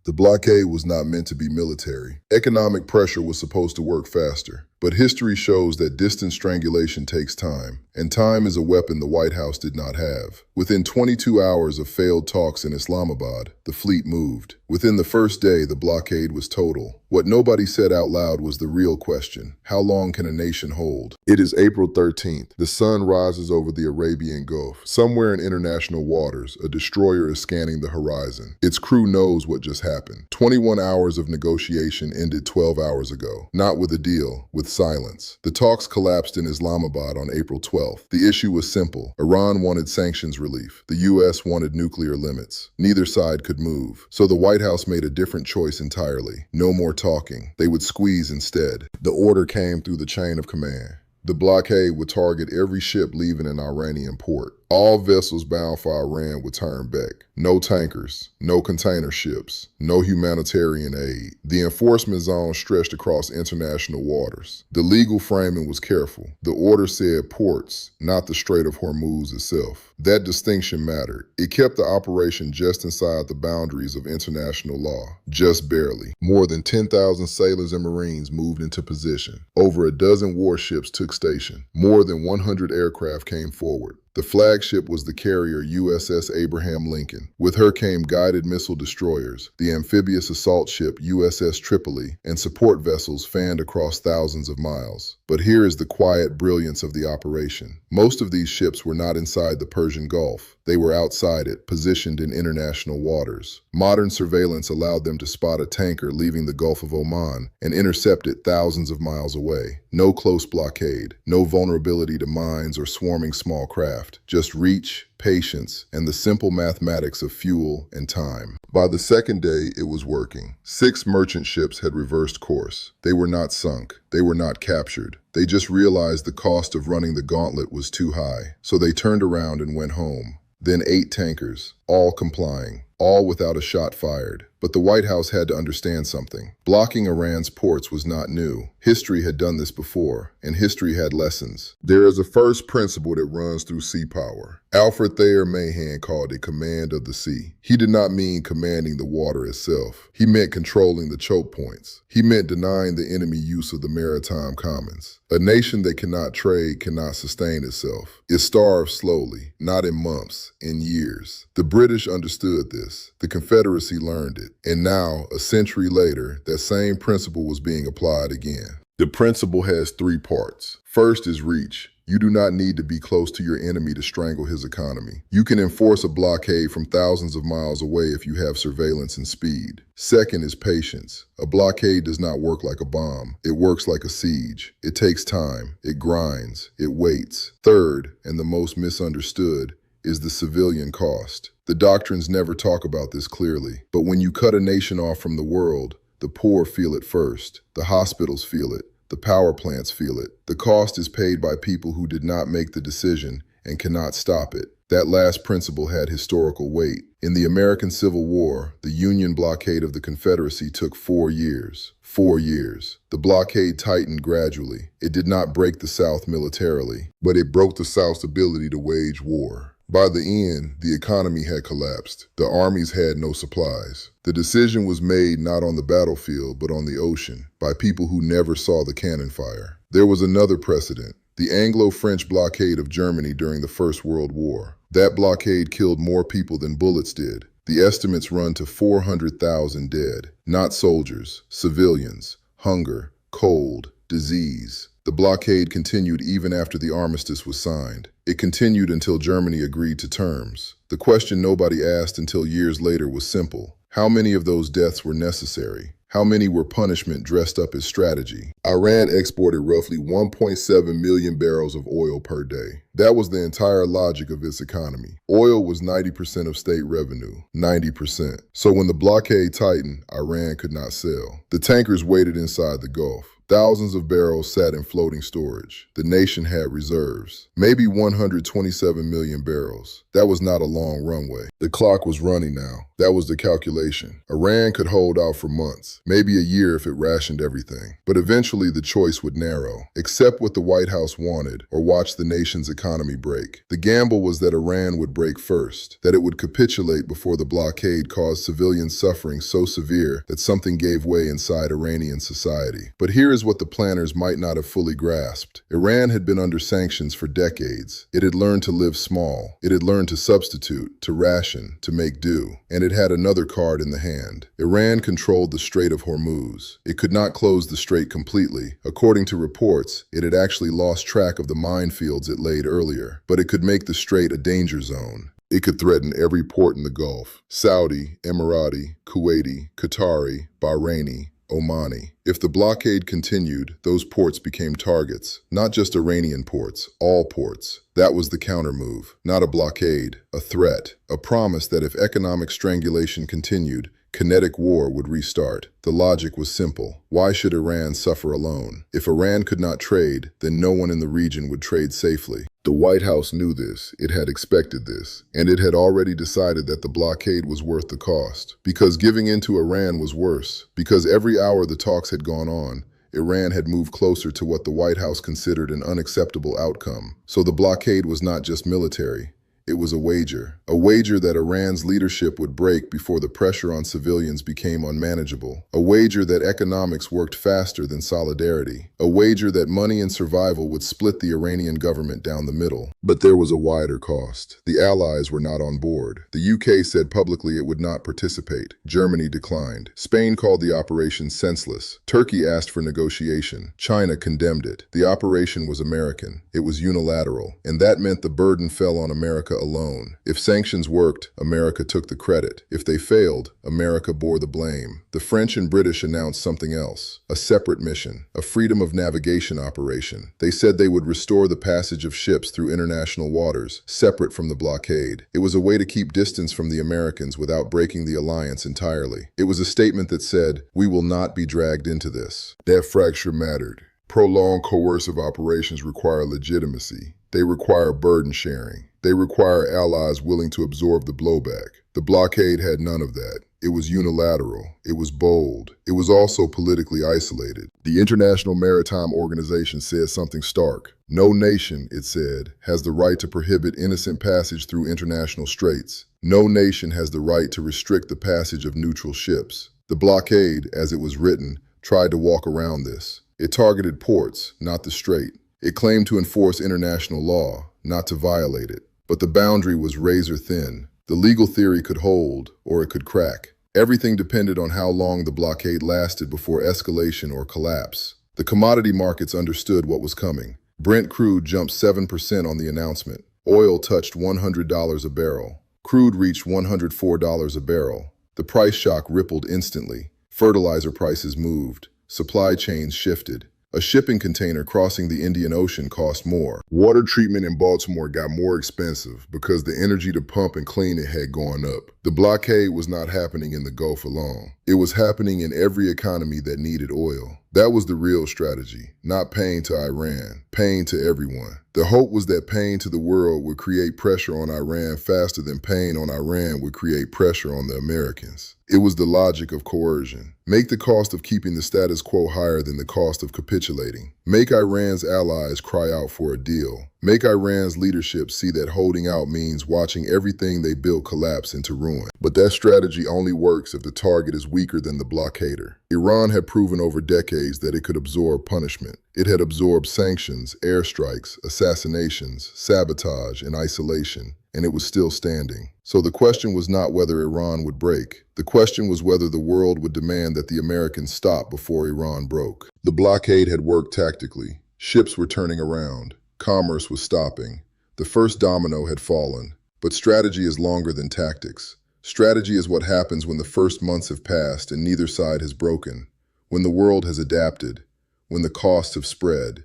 The blockade was not meant to be military. Economic pressure was supposed to work faster. But history shows that distant strangulation takes time, and time is a weapon the White House did not have. Within 22 hours of failed talks in Islamabad, the fleet moved. Within the first day, the blockade was total. What nobody said out loud was the real question: how long can a nation hold? It is April 13th. The sun rises over the Arabian Gulf. Somewhere in international waters, a destroyer is scanning the horizon. Its crew knows what just happened. 21 hours of negotiation ended 12 hours ago. Not with a deal, with silence. The talks collapsed in Islamabad on April 12th. The issue was simple. Iran wanted sanctions relief. The U.S. wanted nuclear limits. Neither side could move. So the White House made a different choice entirely. No more talking. They would squeeze instead. The order came through the chain of command. The blockade would target every ship leaving an Iranian port. All vessels bound for Iran would turn back. No tankers, no container ships, no humanitarian aid. The enforcement zone stretched across international waters. The legal framing was careful. The order said ports, not the Strait of Hormuz itself. That distinction mattered. It kept the operation just inside the boundaries of international law, just barely. More than 10,000 sailors and Marines moved into position. Over a dozen warships took station. More than 100 aircraft came forward. The flagship was the carrier USS Abraham Lincoln. With her came guided missile destroyers, the amphibious assault ship USS Tripoli, and support vessels fanned across thousands of miles. But here is the quiet brilliance of the operation. Most of these ships were not inside the Persian Gulf. They were outside it, positioned in international waters. Modern surveillance allowed them to spot a tanker leaving the Gulf of Oman and intercept it thousands of miles away. No close blockade, no vulnerability to mines or swarming small craft, just reach, patience, and the simple mathematics of fuel and time. By the second day, it was working. 6 merchant ships had reversed course. They were not sunk. They were not captured. They just realized the cost of running the gauntlet was too high. So they turned around and went home. Then 8 tankers, all complying, all without a shot fired. But the White House had to understand something. Blocking Iran's ports was not new. History had done this before, and history had lessons. There is a first principle that runs through sea power. Alfred Thayer Mahan called it command of the sea. He did not mean commanding the water itself. He meant controlling the choke points. He meant denying the enemy use of the maritime commons. A nation that cannot trade cannot sustain itself. It starves slowly, not in months, in years. The British understood this. The Confederacy learned it. And now, a century later, that same principle was being applied again. The principle has 3 parts. First is reach. You do not need to be close to your enemy to strangle his economy. You can enforce a blockade from thousands of miles away if you have surveillance and speed. Second is patience. A blockade does not work like a bomb. It works like a siege. It takes time. It grinds. It waits. Third, and the most misunderstood, is the civilian cost. The doctrines never talk about this clearly, but when you cut a nation off from the world, the poor feel it first. The hospitals feel it. The power plants feel it. The cost is paid by people who did not make the decision and cannot stop it. That last principle had historical weight. In the American Civil War, the Union blockade of the Confederacy took 4 years. 4 years. The blockade tightened gradually. It did not break the South militarily, but it broke the South's ability to wage war. By the end, the economy had collapsed. The armies had no supplies. The decision was made not on the battlefield, but on the ocean, by people who never saw the cannon fire. There was another precedent, the Anglo-French blockade of Germany during the First World War. That blockade killed more people than bullets did. The estimates run to 400,000 dead. Not soldiers, civilians, hunger, cold, disease. The blockade continued even after the armistice was signed. It continued until Germany agreed to terms. The question nobody asked until years later was simple. How many of those deaths were necessary? How many were punishment dressed up as strategy? Iran exported roughly 1.7 million barrels of oil per day. That was the entire logic of its economy. Oil was 90% of state revenue, 90%. So when the blockade tightened, Iran could not sell. The tankers waited inside the Gulf. Thousands of barrels sat in floating storage. The nation had reserves, maybe 127 million barrels. That was not a long runway. The clock was running now. That was the calculation. Iran could hold out for months, maybe a year if it rationed everything. But eventually the choice would narrow. Accept what the White House wanted or watch the nation's economy break. The gamble was that Iran would break first, that it would capitulate before the blockade caused civilian suffering so severe that something gave way inside Iranian society. But here is what the planners might not have fully grasped. Iran had been under sanctions for decades. It had learned to live small. It had learned to substitute, to ration, to make do. And it had another card in the hand. Iran controlled the Strait of Hormuz. It could not close the strait completely. According to reports, it had actually lost track of the minefields it laid earlier. But it could make the strait a danger zone. It could threaten every port in the Gulf: Saudi, Emirati, Kuwaiti, Qatari, Bahraini, Omani. If the blockade continued, those ports became targets. Not just Iranian ports, all ports. That was the countermove. Not a blockade, a threat. A promise that if economic strangulation continued, kinetic war would restart. The logic was simple. Why should Iran suffer alone? If Iran could not trade, then no one in the region would trade safely. The White House knew this, it had expected this, and it had already decided that the blockade was worth the cost. Because giving in to Iran was worse. Because every hour the talks had gone on, Iran had moved closer to what the White House considered an unacceptable outcome. So the blockade was not just military. It was a wager that Iran's leadership would break before the pressure on civilians became unmanageable, a wager that economics worked faster than solidarity, a wager that money and survival would split the Iranian government down the middle. But there was a wider cost. The Allies were not on board. The UK said publicly it would not participate. Germany declined. Spain called the operation senseless. Turkey asked for negotiation. China condemned it. The operation was American. It was unilateral, and that meant the burden fell on America alone. If sanctions worked, America took the credit. If they failed, America bore the blame. The French and British announced something else, a separate mission, a freedom of navigation operation. They said they would restore the passage of ships through international waters, separate from the blockade. It was a way to keep distance from the Americans without breaking the alliance entirely. It was a statement that said, we will not be dragged into this. That fracture mattered. Prolonged coercive operations require legitimacy. They require burden sharing. They require allies willing to absorb the blowback. The blockade had none of that. It was unilateral. It was bold. It was also politically isolated. The International Maritime Organization said something stark. No nation, it said, has the right to prohibit innocent passage through international straits. No nation has the right to restrict the passage of neutral ships. The blockade, as it was written, tried to walk around this. It targeted ports, not the strait. It claimed to enforce international law, not to violate it. But the boundary was razor thin. The legal theory could hold, or it could crack. Everything depended on how long the blockade lasted before escalation or collapse. The commodity markets understood what was coming. Brent crude jumped 7% on the announcement. Oil touched $100 a barrel. Crude reached $104 a barrel. The price shock rippled instantly. Fertilizer prices moved. Supply chains shifted. A shipping container crossing the Indian Ocean cost more. Water treatment in Baltimore got more expensive because the energy to pump and clean it had gone up. The blockade was not happening in the Gulf alone. It was happening in every economy that needed oil. That was the real strategy, not paying to Iran, paying to everyone. The hope was that paying to the world would create pressure on Iran faster than paying on Iran would create pressure on the Americans. It was the logic of coercion. Make the cost of keeping the status quo higher than the cost of capitulating. Make Iran's allies cry out for a deal. Make Iran's leadership see that holding out means watching everything they built collapse into ruin. But that strategy only works if the target is weaker than the blockader. Iran had proven over decades that it could absorb punishment. It had absorbed sanctions, airstrikes, assassinations, sabotage, and isolation, and it was still standing. So the question was not whether Iran would break. The question was whether the world would demand that the Americans stop before Iran broke. The blockade had worked tactically. Ships were turning around. Commerce was stopping. The first domino had fallen. But strategy is longer than tactics. Strategy is what happens when the first months have passed and neither side has broken, when the world has adapted, when the costs have spread,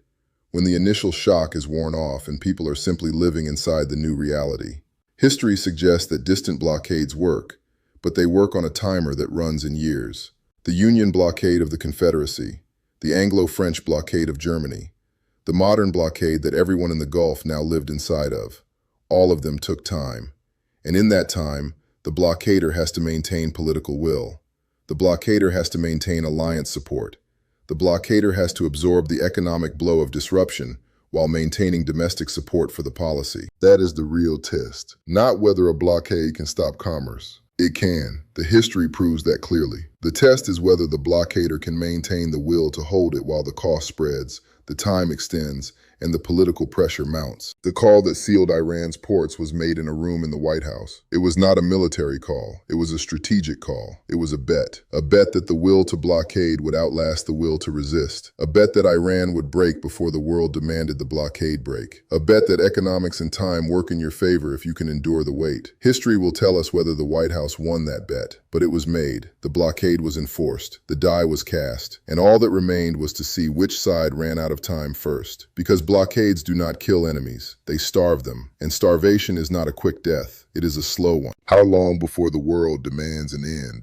when the initial shock is worn off and people are simply living inside the new reality. History suggests that distant blockades work, but they work on a timer that runs in years. The Union blockade of the Confederacy, the Anglo-French blockade of Germany, the modern blockade that everyone in the Gulf now lived inside of. All of them took time. And in that time, the blockader has to maintain political will. The blockader has to maintain alliance support. The blockader has to absorb the economic blow of disruption while maintaining domestic support for the policy. That is the real test. Not whether a blockade can stop commerce. It can. The history proves that clearly. The test is whether the blockader can maintain the will to hold it while the cost spreads, the time extends, and the political pressure mounts. The call that sealed Iran's ports was made in a room in the White House. It was not a military call. It was a strategic call. It was a bet that the will to blockade would outlast the will to resist. A bet that Iran would break before the world demanded the blockade break. A bet that economics and time work in your favor if you can endure the wait. History will tell us whether the White House won that bet, but it was made. The blockade was enforced. The die was cast. And all that remained was to see which side ran out of time first. Because blockades do not kill enemies, they starve them. And starvation is not a quick death, it is a slow one. How long before the world demands an end?